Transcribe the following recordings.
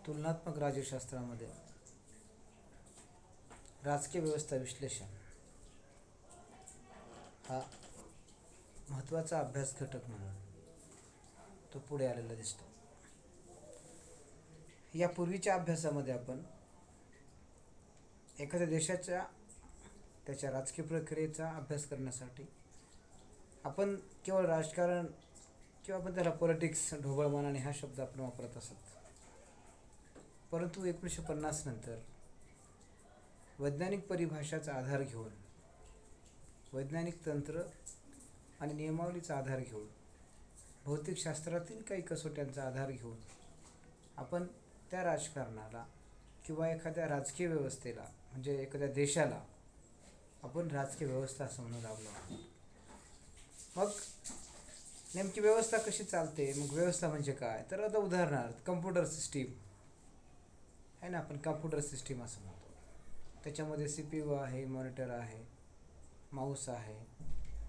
तुलनात्मक राज्यशास्त्रामध्ये राजकीय व्यवस्था विश्लेषण हा महत्त्वाचा अभ्यास घटक म्हणून तो पुढे आलेला दिसतो. या पूर्वीच्या अभ्यासामध्ये आपण एखाद्या देशाच्या त्याच्या राजकीय प्रक्रियेचा अभ्यास करण्यासाठी आपण केवळ राजकारण किंवा आपण त्याला पॉलिटिक्स ढोबळमानाने हा शब्द आपण वापरत असत. परंतु 1950 नंतर वैज्ञानिक परिभाषाचा आधार घेऊन, वैज्ञानिक तंत्र आणि नियमावलीचा आधार घेऊन, भौतिकशास्त्रातील काही कसोट्यांचा आधार घेऊन आपण त्या राजकारणाला किंवा एखाद्या राजकीय व्यवस्थेला म्हणजे एखाद्या देशाला आपण राजकीय व्यवस्था असं म्हणू लागलो आहोत. मग नेमकी व्यवस्था कशी चालते? मग व्यवस्था म्हणजे काय? तर आता उदाहरणार्थ कम्प्युटर सिस्टीम आहे ना, आपण कम्प्युटर सिस्टीम असं म्हणतो. त्याच्यामध्ये CPU आहे, मॉनिटर आहे, माऊस आहे,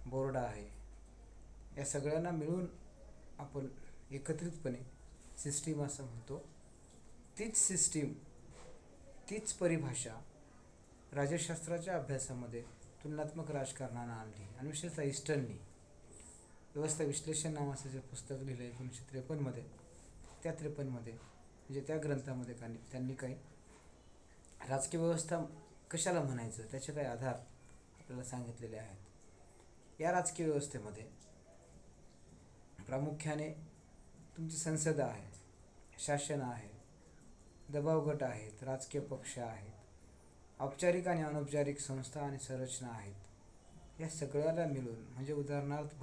बोर्ड आहे. या सगळ्यांना मिळून आपण एकत्रितपणे सिस्टीम असं म्हणतो. तीच सिस्टीम, तीच परिभाषा राज्यशास्त्राच्या अभ्यासामध्ये तुलनात्मक राजकारणानं आणली आणि विशेषतः ईस्टर्ननी व्यवस्था विश्लेषण नावाचं जे पुस्तक लिहिलं 1953मध्ये, त्या 53मध्ये म्हणजे त्या ग्रंथामध्ये त्यांनी काही राजकीय व्यवस्था कशाला म्हणायचं त्याचे काही आधार आपल्याला सांगितलेले आहेत. या राजकीय व्यवस्थेमध्ये प्रामुख्याने तुमची संसद आहे, शासन आहे, दबाव गट आहेत, राजकीय पक्ष आहेत, औपचारिक आणि अनौपचारिक संस्था आणि संरचना आहेत. या सगळ्याला मिळून म्हणजे उदाहरणार्थ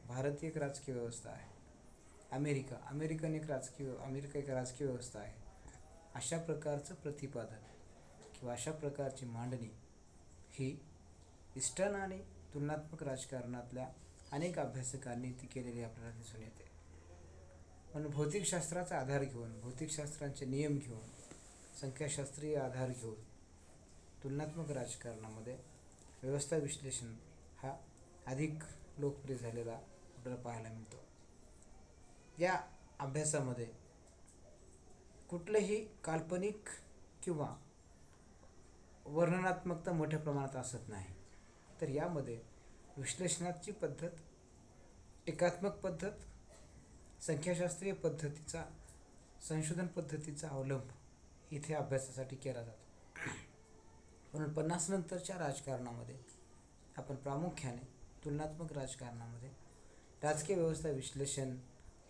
भारत एक राजकीय व्यवस्था आहे, अमेरिका एक राजकीय व्यवस्था आहे. अशा प्रकारचं प्रतिपादन किंवा अशा प्रकारची मांडणी ही ईस्टर्न आणि तुलनात्मक राजकारणातल्या अनेक अभ्यासकांनी ती केलेली आपल्याला दिसून येते. म्हणून भौतिकशास्त्राचा आधार घेऊन, भौतिकशास्त्रांचे नियम घेऊन, संख्याशास्त्रीय आधार घेऊन तुलनात्मक राजकारणामध्ये व्यवस्था विश्लेषण हा अधिक लोकप्रिय झालेला आपल्याला पाहायला मिळतो. या अभ्यासामध्ये कुठलेही काल्पनिक किंवा वर्णनात्मकता मोठ्या प्रमाणात असत नाही. तर यामध्ये विश्लेषणाची पद्धत, टीकात्मक पद्धत, संख्याशास्त्रीय पद्धतीचा, संशोधन पद्धतीचा अवलंब इथे अभ्यासासाठी केला जातो. म्हणून 50 नंतरच्या राजकारणामध्ये आपण प्रामुख्याने तुलनात्मक राजकारणामध्ये राजकीय व्यवस्था विश्लेषण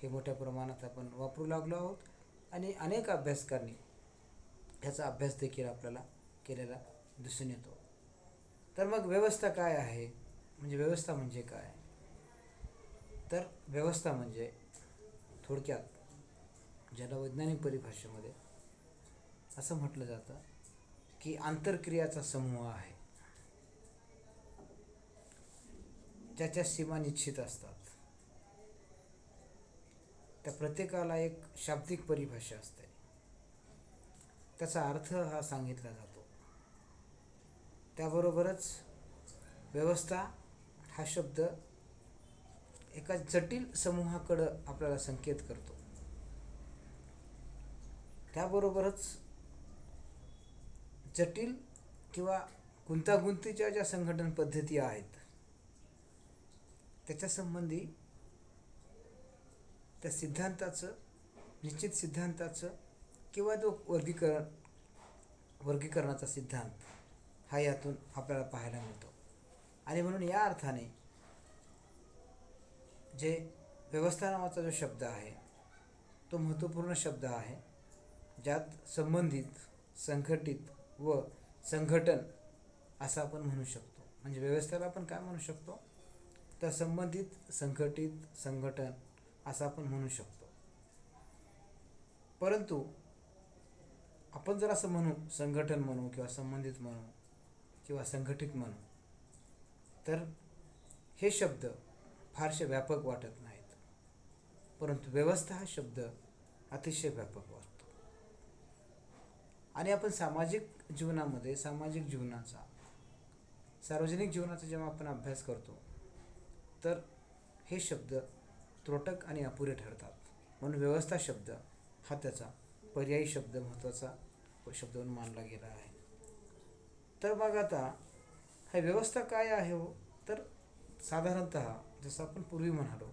हे मोठ्या प्रमाणात आपण वापरू लागलो आहोत आणि अनेक अभ्यासकांनी ह्याचा अभ्यास देखील आपल्याला केलेला दिसून येतो. तर मग व्यवस्था काय आहे? म्हणजे व्यवस्था म्हणजे काय? तर व्यवस्था म्हणजे थोडक्यात ज्याला वैज्ञानिक परिभाषेमध्ये असं म्हटलं जातं की आंतरक्रियाचा समूह आहे, ज्याच्या सीमा निश्चित असतात. त्या प्रत्येकाला एक शाब्दिक परिभाषा असते, त्याचा अर्थ हा सांगितला जातो. त्याबरोबरच व्यवस्था हा शब्द एका जटिल समूहाकडं आपल्याला संकेत करतो. त्याबरोबरच जटिल किंवा गुंतागुंतीच्या ज्या संघटन पद्धती आहेत त्याच्या संबंधी त्या सिद्धांताचं, निश्चित सिद्धांताचं किंवा जो वर्गीकरणाचा सिद्धांत हा यातून आपल्याला पाहायला मिळतो. आणि म्हणून या अर्थाने जे व्यवस्था नावाचा जो शब्द आहे तो महत्त्वपूर्ण शब्द आहे, ज्यात संबंधित, संघटित व संघटन असं आपण म्हणू शकतो. म्हणजे व्यवस्थेला आपण काय म्हणू शकतो? तर संबंधित, संघटित, संघटन असं आपण म्हणू शकतो. परंतु आपण जर असं म्हणू, संघटन म्हणू किंवा संबंधित म्हणू किंवा संघटित म्हणू, तर हे शब्द फारसे व्यापक वाटत नाहीत. परंतु व्यवस्था हा शब्द अतिशय व्यापक वाटतो. आणि आपण सामाजिक जीवनामध्ये, सामाजिक जीवनाचा, सार्वजनिक जीवनाचा जेव्हा आपण अभ्यास करतो तर हे शब्द त्रोटक आणि अपुरे ठरतात. म्हणून व्यवस्था शब्द हा त्याचा पर्यायी शब्द महत्त्वाचा शब्द म्हणून मानला गेला आहे. तर मग आता हा व्यवस्था काय आहे हो, तर साधारणतः जसं आपण पूर्वी म्हणालो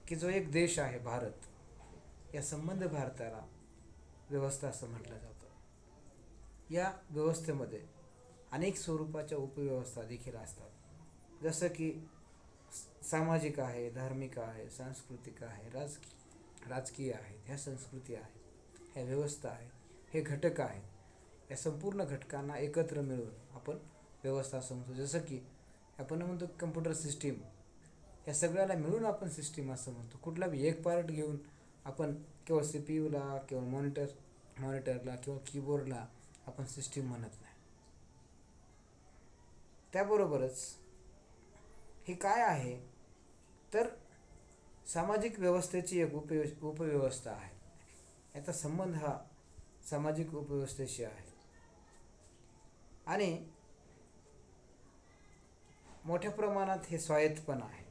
की जो एक देश आहे भारत, या संबंध भारताला व्यवस्था असं म्हटलं जातं. या व्यवस्थेमध्ये अनेक स्वरूपाच्या उपव्यवस्था देखील असतात. जसं की सामाजिक आहे, धार्मिक आहे, सांस्कृतिक आहे, राजकीय आहेत, ह्या संस्कृती आहेत, ह्या व्यवस्था आहेत, हे घटक आहेत. या संपूर्ण घटकांना एकत्र मिळून आपण व्यवस्था समजतो. जसं की आपण म्हणतो कम्प्युटर सिस्टीम, या सगळ्याला मिळून आपण सिस्टीम असं म्हणतो. कुठला बी एक पार्ट घेऊन आपण केवळ CPU ला किंवा मॉनिटरला किंवा कीबोर्डला आपण सिस्टीम म्हणत नाही. त्याबरोबरच हे काय आहे, तर सामाजिक व्यवस्थेची एक उपव्यवस्था आहे. याचा संबंध हा सामाजिक उपव्यवस्थेशी आहे. आणि मोठ्या प्रमाणात हे स्वायत्त पण आहे.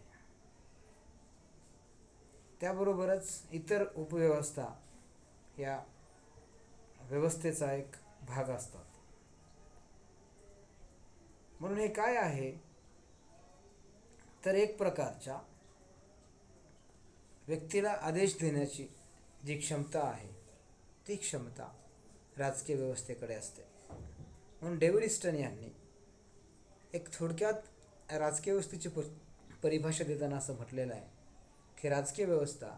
त्याबरोबरच इतर उपव्यवस्था या व्यवस्थेचा एक भाग असतात. म्हणून हे काय आहे, तर एक प्रकारच्या व्यक्तीला आदेश देण्याची जी क्षमता आहे, ती क्षमता राजकीय व्यवस्थेकडे असते. म्हणून डेव्हिड ईस्टन यांनी एक थोडक्यात राजकीय व्यवस्थेची परिभाषा देताना असं म्हटलेलं आहे की राजकीय व्यवस्था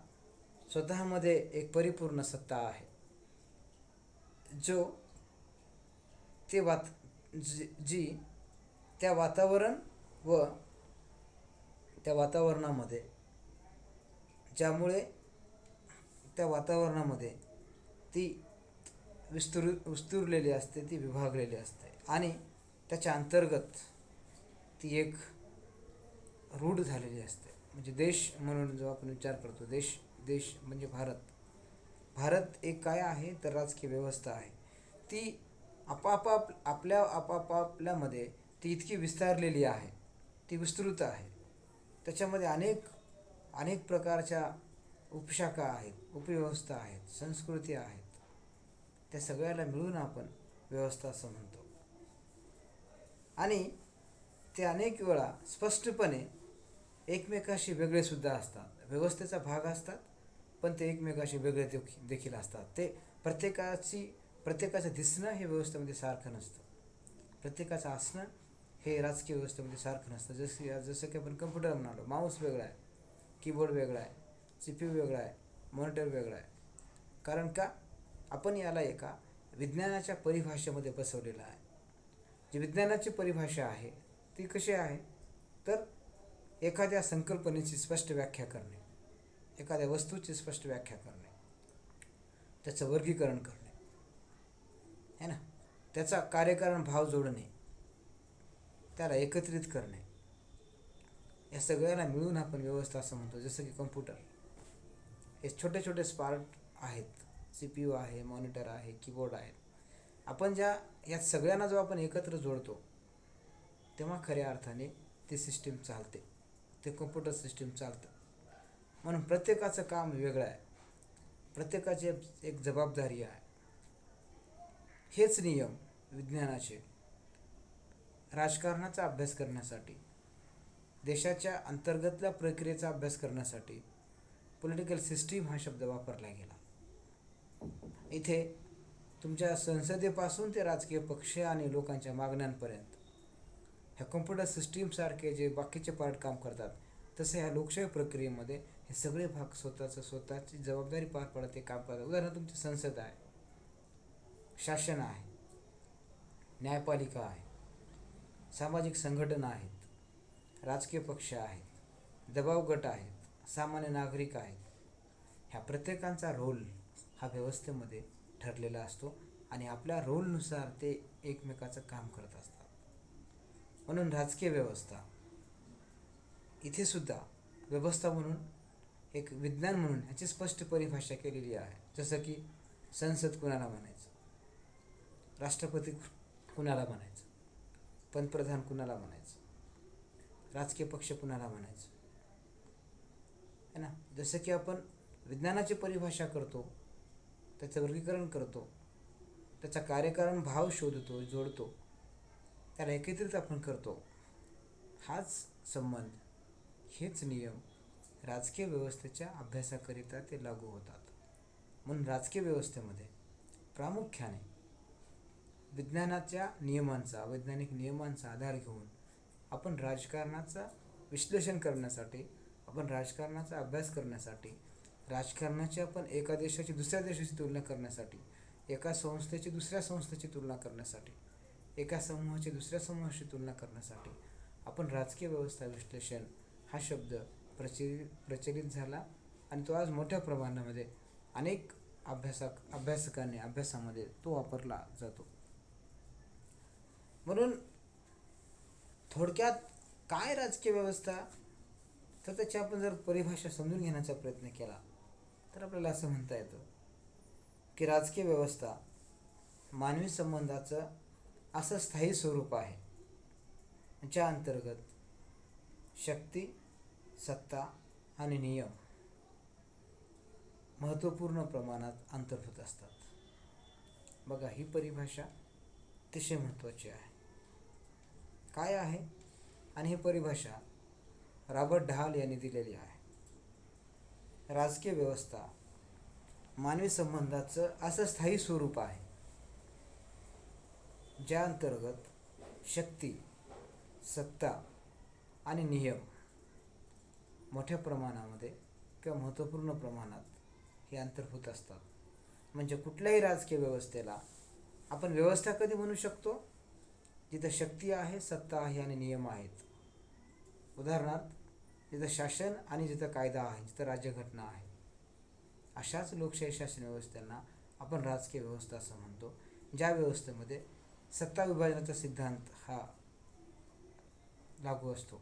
स्वतःमध्ये एक परिपूर्ण सत्ता आहे, जो ते जी त्या वातावरण व त्या वातावरणामध्ये ज्यामुळे त्या वातावरणामध्ये ती विस्तुरलेली असते, ती विभागलेली असते आणि त्याच्या अंतर्गत ती एक रूढ झालेली असते. म्हणजे देश म्हणून जो आपण विचार करतो, देश म्हणजे भारत एक काय आहे, तर राजकीय व्यवस्था आहे. ती आपापल्यामध्ये ती इतकी विस्तारलेली आहे, ती विस्तृत आहे. त्याच्यामध्ये अनेक प्रकारच्या उपशाखा आहेत, उपव्यवस्था आहेत, संस्कृती आहेत. त्या सगळ्याला मिळून आपण व्यवस्था असं म्हणतो. आणि ते अनेक वेळा स्पष्टपणे एकमेकाशी वेगळे सुद्धा असतात. व्यवस्थेचा भाग असतात, पण ते एकमेकाशी वेगळे देखील असतात. ते प्रत्येकाचं दिसणं हे व्यवस्थेमध्ये सारखं नसतं. प्रत्येकाचं असणं हे राजकीय व्यवस्थेमध्ये सारखं नसतं. जसं की आपण कम्प्युटर म्हणालो, माऊस वेगळा आहे, कीबोर्ड वेगळा आहे, CPU वेगळा आहे, मॉनिटर वेगळा आहे. कारण का, आपण याला एका विज्ञानाच्या परिभाषेमध्ये बसवलेलं आहे. जी विज्ञानाची परिभाषा आहे ती कशी आहे, तर एखाद्या संकल्पनेची स्पष्ट व्याख्या करणे, एखाद्या वस्तूची स्पष्ट व्याख्या करणे, त्याचं वर्गीकरण करणे, है ना, त्याचा कार्यकारण भाव जोडणे, त्याला एकत्रित करणे, या सगळ्याला मिळून आपण व्यवस्था असं म्हणतो. जसं की कम्प्युटर हे छोटे छोटे पार्ट आहेत, CPU आहे, मॉनिटर आहे, कीबोर्ड आहे. आपण यात सगळ्यांना जो आपण एकत्र जोडतो, तेव्हा खऱ्या अर्थाने ती सिस्टीम चालते, ते कम्प्युटर सिस्टीम चालतं. म्हणून प्रत्येकाचं काम वेगळं आहे, प्रत्येकाची एक जबाबदारी आहे. हेच नियम विज्ञानाचे राजकारणाचा अभ्यास करण्यासाठी, देशाच्या अंतर्गतल्या प्रक्रियेचा अभ्यास करण्यासाठी पॉलिटिकल सिस्टीम हा शब्द वापरला गेला. इथे तुमच्या संसदेपासून ते राजकीय पक्ष आणि लोकांच्या मागण्यांपर्यंत ह्या कम्प्युटर सिस्टीमसारखे जे बाकीचे पार्ट काम करतात, तसे ह्या लोकशाही प्रक्रियेमध्ये हे सगळे भाग स्वतःची जबाबदारी पार पाडत ते काम करतात. उदाहरण तुमची संसद आहे, शासन आहे, न्यायपालिका आहे, सामाजिक संघटना आहेत, राजकीय पक्ष आहेत, दबाव गट आहेत, सामान्य नागरिक आहेत. ह्या प्रत्येकांचा रोल हा व्यवस्थेमध्ये ठरलेला असतो आणि आपल्या रोलनुसार ते एकमेकाचं काम करत असतात. म्हणून राजकीय व्यवस्था इथे सुद्धा व्यवस्था म्हणून एक विज्ञान म्हणून याची स्पष्ट परिभाषा केलेली आहे. जसं की संसद कुणाला म्हणायचं, राष्ट्रपती कुणाला म्हणायचं, पंतप्रधान कुणाला म्हणायचं, राजकीय पक्ष कुणाला म्हणायचं, है ना. जसं की आपण विज्ञानाची परिभाषा करतो, त्याचं वर्गीकरण करतो, त्याचा कार्यकारण भाव शोधतो, जोडतो, त्याला एकत्रित आपण करतो. हाच संबंध, हेच नियम राजकीय व्यवस्थेच्या अभ्यासाकरिता ते लागू होतात. म्हणून राजकीय व्यवस्थेमध्ये प्रामुख्याने विज्ञानाच्या नियमांचा, वैज्ञानिक नियमांचा आधार घेऊन आपण राजकारणाचा विश्लेषण करण्यासाठी, आपण राजकारणाचा अभ्यास करण्यासाठी, राजकारणाची आपण एका देशाची दुसऱ्या देशाची तुलना करण्यासाठी, एका संस्थेची दुसऱ्या संस्थेची तुलना करण्यासाठी, एका समूहाची दुसऱ्या समूहाशी तुलना करण्यासाठी आपण राजकीय व्यवस्था विश्लेषण हा शब्द प्रचलित झाला आणि तो आज मोठ्या प्रमाणामध्ये अनेक अभ्यासकांनी अभ्यासामध्ये तो वापरला जातो. म्हणून थोडक्यात काय राजकीय व्यवस्था, तर त्याची आपण जर परिभाषा समजून घेण्याचा प्रयत्न केला तर आपल्याला असं म्हणता येतं की राजकीय व्यवस्था मानवी संबंधाचं असं स्थायी स्वरूप आहे ज्या अंतर्गत शक्ती, सत्ता आणि नियम महत्त्वपूर्ण प्रमाणात अंतर्भूत असतात. बघा, ही परिभाषा अतिशय महत्त्वाची आहे. काय आहे आणि ही परिभाषा रॉबर्ट ढाल यांनी दिलेली आहे. राजकीय व्यवस्था मानवी संबंधाचं असं स्थायी स्वरूप आहे ज्या अंतर्गत शक्ती, सत्ता आणि नियम मोठ्या प्रमाणामध्ये किंवा महत्त्वपूर्ण प्रमाणात हे अंतर्भूत असतात. म्हणजे कुठल्याही राजकीय व्यवस्थेला आपण व्यवस्था कधी म्हणू शकतो, जिथं शक्ती आहे, सत्ता आहे आणि नियम आहेत. उदाहरणार्थ, जिथं शासन आणि जिथं कायदा आहे, जिथं राज्यघटना आहे, अशाच लोकशाही शासन व्यवस्थेला आपण राजकीय व्यवस्था असं म्हणतो, ज्या व्यवस्थेमध्ये सत्ता विभाजनाचा सिद्धांत हा लागू असतो.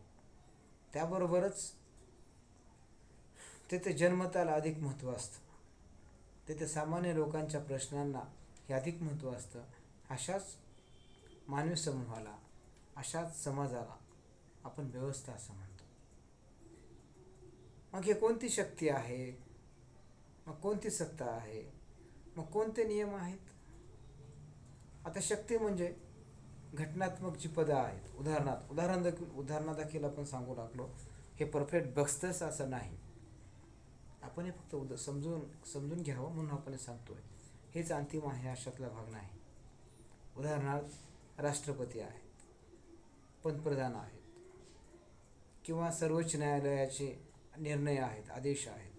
त्याबरोबरच तेथे जनमताला अधिक महत्त्व असतं, तेथे सामान्य लोकांच्या प्रश्नांना हे अधिक महत्त्व असतं. अशाच मानवी समूहाला, अशाच समाजाला आपण व्यवस्था असं म्हणतो. मग हे कोणती शक्ती आहे, मग कोणती सत्ता आहे, मग कोणते नियम आहेत? आता शक्ती म्हणजे घटनात्मक जी पदं आहेत. उदाहरणादाखील आपण सांगू लागलो, हे परफेक्ट बसतंच असं नाही. आपण हे फक्त समजून घ्यावं म्हणून आपण हे सांगतोय. हेच अंतिम आहे अशातला भाग नाही. उदाहरणार्थ, राष्ट्रपती आहेत, पंतप्रधान आहेत, किंवा सर्वोच्च न्यायालयाचे निर्णय आहेत, आदेश आहेत,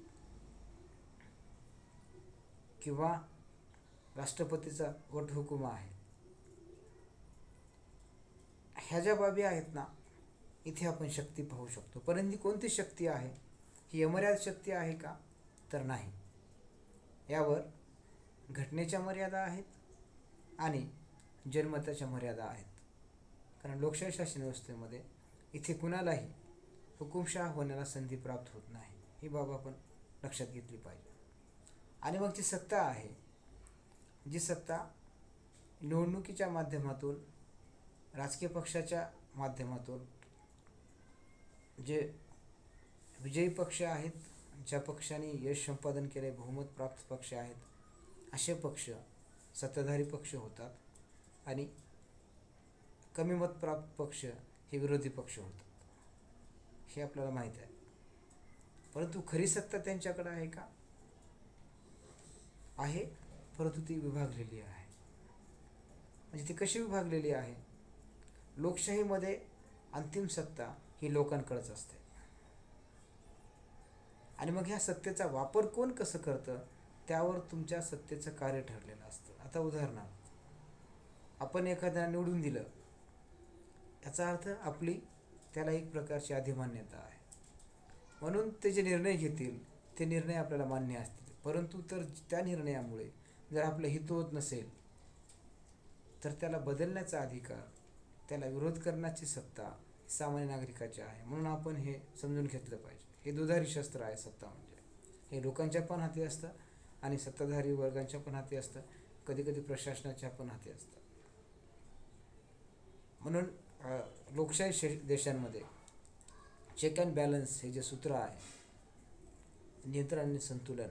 किंवा राष्ट्रपतीचा वटहुकूम आहे. ह्या ज्या बाबी आहेत ना, इथे आपण शक्ती पाहू शकतो. परंतु कोणती शक्ती आहे? ही अमर्याद शक्ती आहे का? तर नाही. यावर घटनेच्या मर्यादा आहेत आणि जनमताच्या मर्यादा आहेत. कारण लोकशाही शासन व्यवस्थेमध्ये इथे कुणालाही हुकुमशाह होण्याला संधी प्राप्त होत नाही. ही बाब आपण लक्षात घेतली पाहिजे. आणि मग जी सत्ता आहे, जी सत्ता निवडणुकीच्या माध्यमातून, राजकीय पक्षाच्या माध्यमातून, जे विजयी पक्ष आहेत, ज्या पक्षाने यश संपादन केले, बहुमत प्राप्त पक्ष आहेत, असे पक्ष सत्ताधारी पक्ष होतात आणि कमी मत प्राप्त पक्ष हे विरोधी पक्ष होतात. हे आपल्याला माहीत आहे. परंतु खरी सत्ता त्यांच्याकडे आहे का? आहे, परंतु ती विभागलेली आहे. म्हणजे ती कशी विभागलेली आहे? लोकशाहीमध्ये अंतिम सत्ता ही लोकांकडेच असते. आणि मग ह्या सत्तेचा वापर कोण कसं करतं त्यावर तुमच्या सत्तेचं कार्य ठरलेलं असतं. आता उदाहरणार्थ, आपण एखाद्याला निवडून दिलं, याचा अर्थ आपली त्याला एक प्रकारची अधिमान्यता आहे. म्हणून ते जे निर्णय घेतील ते निर्णय आपल्याला मान्य असतील. परंतु तर त्या निर्णयामुळे जर आपलं हित होत नसेल तर त्याला बदलण्याचा अधिकार, त्याला विरोध करण्याची सत्ता सामान्य नागरिकाची आहे. म्हणून आपण हे समजून घेतलं पाहिजे. हे दुधारी शस्त्र आहे सत्ता म्हणजे. हे लोकांच्या पण हाती असतं आणि सत्ताधारी वर्गांच्या पण हाती असतं, कधीकधी प्रशासनाच्या पण हाती असतं. म्हणून लोकशाही देशांमध्ये चेक अँड बॅलन्स हे जे सूत्र आहे, नियंत्रण आणि संतुलन,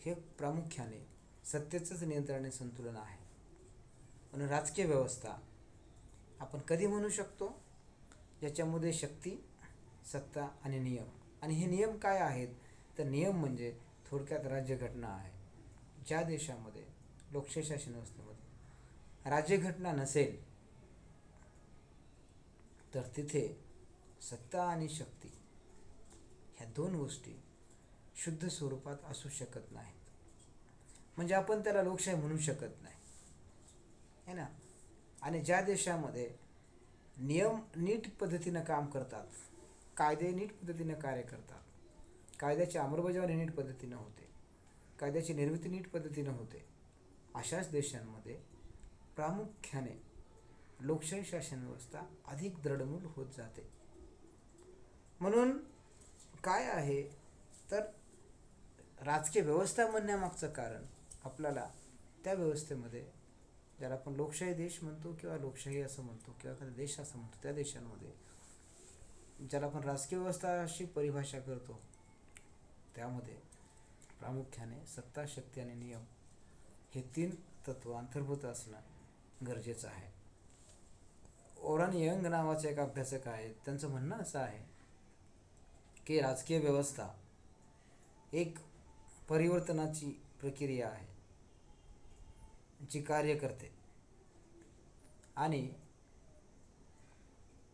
हे प्रामुख्याने सत्तेचंच नियंत्रण आणि संतुलन आहे. म्हणून राजकीय व्यवस्था आपण कधी म्हणू शकतो, ज्याच्यामध्ये शक्ती, सत्ता आणि नियम. आणि हे नियम काय आहेत, तर नियम म्हणजे थोडक्यात राज्यघटना आहे. ज्या देशामध्ये लोकशाही शासन व्यवस्थेमध्ये राज्यघटना नसेल तर तिथे सत्ता आणि शक्ती ह्या दोन गोष्टी शुद्ध स्वरूपात असू शकत नाहीत. म्हणजे आपण त्याला लोकशाही म्हणू शकत नाही, है ना. आणि ज्या देशामध्ये नियम नीट पद्धतीनं काम करतात, कायदे नीट पद्धतीनं कार्य करतात, कायद्याची अंमलबजावणी नीट पद्धतीनं होते, कायद्याची निर्मिती नीट पद्धतीनं होते, अशाच देशांमध्ये प्रामुख्याने लोकशाही शासन व्यवस्था अधिक दृढमूल होत जाते. म्हणून काय आहे तर राजकीय व्यवस्था म्हणण्यामागचं कारण आपल्याला त्या व्यवस्थेमध्ये, ज्याला आपण लोकशाही देश म्हणतो किंवा लोकशाही असं म्हणतो किंवा एखादा देश असं म्हणतो, त्या देशांमध्ये ज्याला आपण राजकीय व्यवस्था अशी परिभाषा करतो, त्यामध्ये प्रामुख्याने सत्ता, शक्ती आणि नियम हे 3 तत्व अंतर्भूत असणं गरजेचं आहे. ओरन यंग नावाचे एक अभ्यासक आहेत, त्यांचं म्हणणं असं आहे की राजकीय व्यवस्था एक परिवर्तनाची प्रक्रिया आहे जी कार्य करते आणि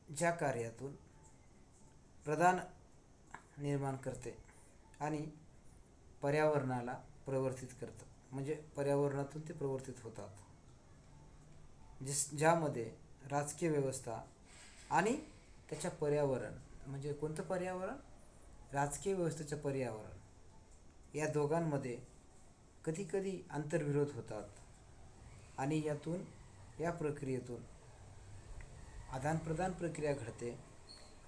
ज्या कार्यातून प्रधान निर्माण करते आणि पर्यावरणाला प्रवर्तित करतं. म्हणजे पर्यावरणातून ते प्रवर्तित होतात, ज्यामध्ये राजकीय व्यवस्था आणि त्याच्या पर्यावरण, म्हणजे कोणतं पर्यावरण, राजकीय व्यवस्थेचं पर्यावरण, या दोघांमध्ये कधीकधी आंतरविरोध होतात आणि या प्रक्रियेतून आदानप्रदान प्रक्रिया घडते.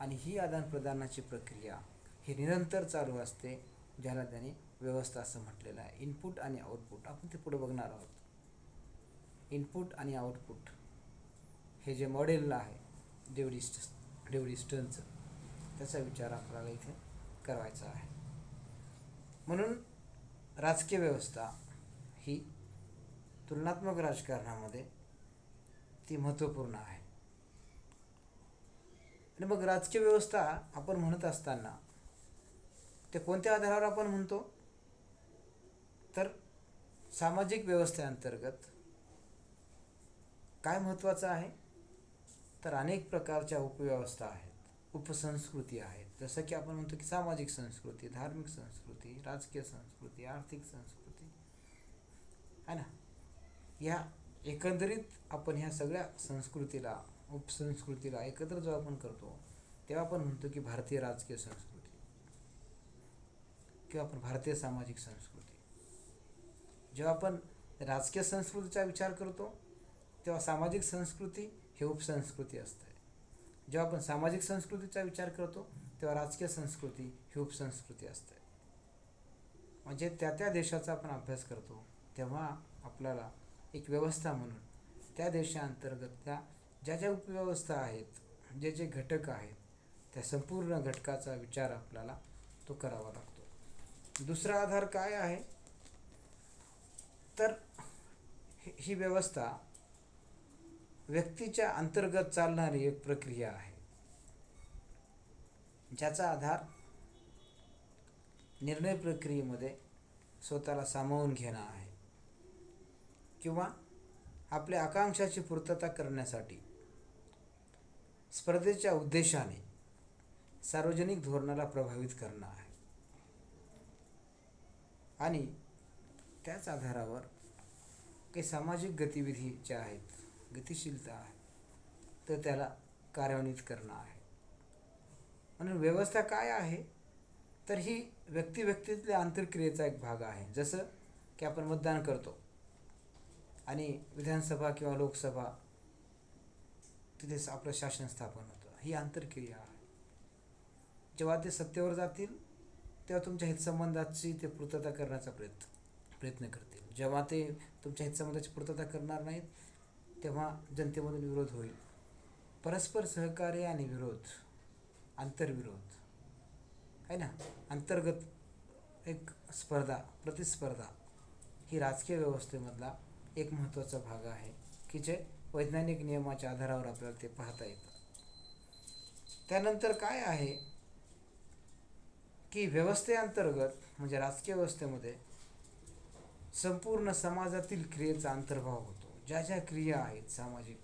आणि ही आदानप्रदानाची प्रक्रिया ही निरंतर चालू असते, ज्याला त्याने व्यवस्था असं म्हटलेलं आहे. इनपुट आणि आउटपुट, आपण ते पुढे बघणार आहोत. इनपुट आणि आउटपुट हे जे मॉडेल आहे डेव्हिड स्टर्नचं, त्याचा विचार आपल्याला इथे करायचा आहे. म्हणून राजकीय व्यवस्था ही तुलनात्मक राजकारणामध्ये ती महत्त्वपूर्ण आहे. आणि मग राजकीय व्यवस्था आपण म्हणत असताना ते कोणत्या आधारावर आपण म्हणतो, तर सामाजिक व्यवस्थेअंतर्गत काय महत्त्वाचं आहे, तर अनेक प्रकारच्या उपव्यवस्था आहेत, उपसंस्कृती आहेत. जसं की आपण म्हणतो की सामाजिक संस्कृती, धार्मिक संस्कृती, राजकीय संस्कृती, आर्थिक संस्कृती, है ना. या एकंदरीत आपण ह्या सगळ्या संस्कृतीला, उपसंस्कृतीला एकत्र जेव्हा आपण करतो, तेव्हा आपण म्हणतो की भारतीय राजकीय संस्कृती किंवा आपण भारतीय सामाजिक संस्कृती. जेव्हा आपण राजकीय संस्कृतीचा विचार करतो, तेव्हा सामाजिक संस्कृती हे उपसंस्कृती असते. जेव्हा आपण सामाजिक संस्कृतीचा विचार करतो, तेव्हा राजकीय संस्कृती ही उपसंस्कृती असते. म्हणजे त्या देशाचा आपण अभ्यास करतो, तेव्हा आपल्याला एक व्यवस्था म्हणून त्या देशाअंतर्गत त्या ज्या उपव्यवस्था आहेत, जे घटक आहेत, त्या संपूर्ण घटकाचा विचार आपल्याला तो करावा लागतो. दुसरा आधार काय आहे, तर ही व्यवस्था व्यक्तीच्या अंतर्गत चालणारी एक प्रक्रिया आहे, ज्याचा आधार निर्णय प्रक्रियेमध्ये स्वतःला सामावून घेणं आहे किंवा आपल्या आकांक्षाची पूर्तता करण्यासाठी स्पर्धेच्या उद्देशाने सार्वजनिक धोरणाला प्रभावित करणं आहे. आणि त्याच आधारावर काही सामाजिक गतिविधी ज्या आहेत, गतिशीलता आहे, तर त्याला कार्यान्वित करणं आहे. म्हणून व्यवस्था काय आहे, तर ही व्यक्तिव्यक्तीतल्या आंतरक्रियेचा एक भाग आहे. जसं की आपण मतदान करतो आणि विधानसभा किंवा लोकसभा तिथे आपलं शासन स्थापन होतं, ही आंतरक्रिया आहे. जेव्हा ते सत्तेवर जातील तेव्हा तुमच्या हितसंबंधाची ते पूर्तता करण्याचा प्रयत्न करतील. जेव्हा ते तुमच्या हितसंबंधाची पूर्तता करणार नाहीत, तेव्हा जनतेमधून विरोध होईल. परस्पर सहकार्य आणि विरोध, आंतरविरोध आहे ना, अंतर्गत एक स्पर्धा, प्रतिस्पर्धा ही राजकीय व्यवस्थेमधला एक महत्त्वाचा भाग आहे की जे वैज्ञानिक नियमाच्या आधारावर आपल्याला ते पाहता येतं. त्यानंतर काय आहे की व्यवस्थेअंतर्गत म्हणजे राजकीय व्यवस्थेमध्ये संपूर्ण समाजातील क्रियेचा अंतर्भाव होतो. ज्या ज्या क्रिया आहेत सामाजिक,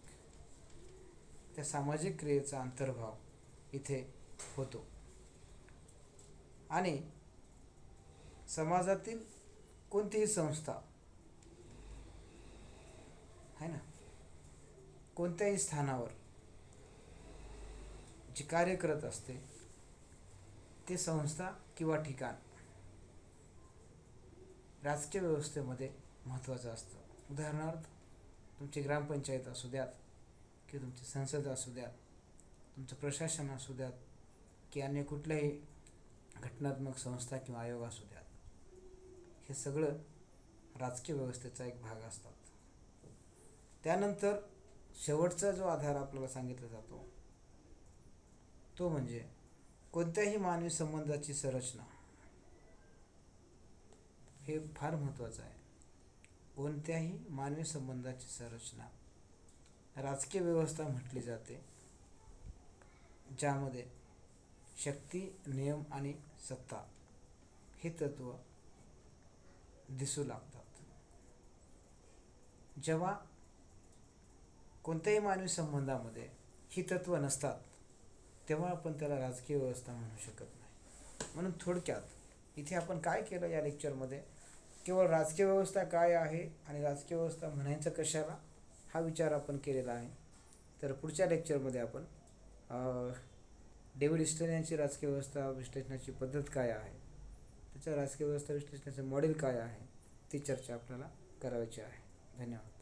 त्या सामाजिक क्रियेचा अंतर्भाव इथे होतो आणि समाजातील कोणतीही संस्था आहे ना, कोणत्याही स्थानावर जी कार्य करत असते ते संस्था किंवा ठिकाण राजकीय व्यवस्थेमध्ये महत्त्वाचं असतं. उदाहरणार्थ तुमची ग्रामपंचायत असू द्यात किंवा तुमची संसद असू द्यात, तुमचं प्रशासन असू द्यात की अन्य कुठल्याही घटनात्मक संस्था किंवा आयोग असू द्यात, हे सगळं राजकीय व्यवस्थेचा एक भाग असतात. त्यानंतर शेवटचा जो आधार आपल्याला सांगितला जातो तो म्हणजे कोणत्याही मानवी संबंधाची संरचना. हे फार महत्त्वाचं आहे. कोणत्याही मानवी संबंधाची संरचना राजकीय व्यवस्था म्हटली जाते, ज्यामध्ये शक्ती, नियम आणि सत्ता हे तत्व दिसू लागतात. जेव्हा कोणत्याही मानवी संबंधामध्ये ही तत्व नसतात तेव्हा आपण त्याला राजकीय व्यवस्था म्हणू शकत नाही. म्हणून थोडक्यात इथे आपण काय केलं या लेक्चरमध्ये, केवळ राजकीय व्यवस्था काय आहे आणि राजकीय व्यवस्था म्हणायचं कशाला हा विचार आपण केलेला आहे. तर पुढच्या लेक्चरमध्ये आपण डेव्हिड स्टर्न यांची राजकीय व्यवस्था विश्लेषणाची पद्धत काय आहे, त्याच्या राजकीय व्यवस्था विश्लेषणाचे मॉडेल काय आहे, ती चर्चा आपल्याला करायची आहे. धन्यवाद.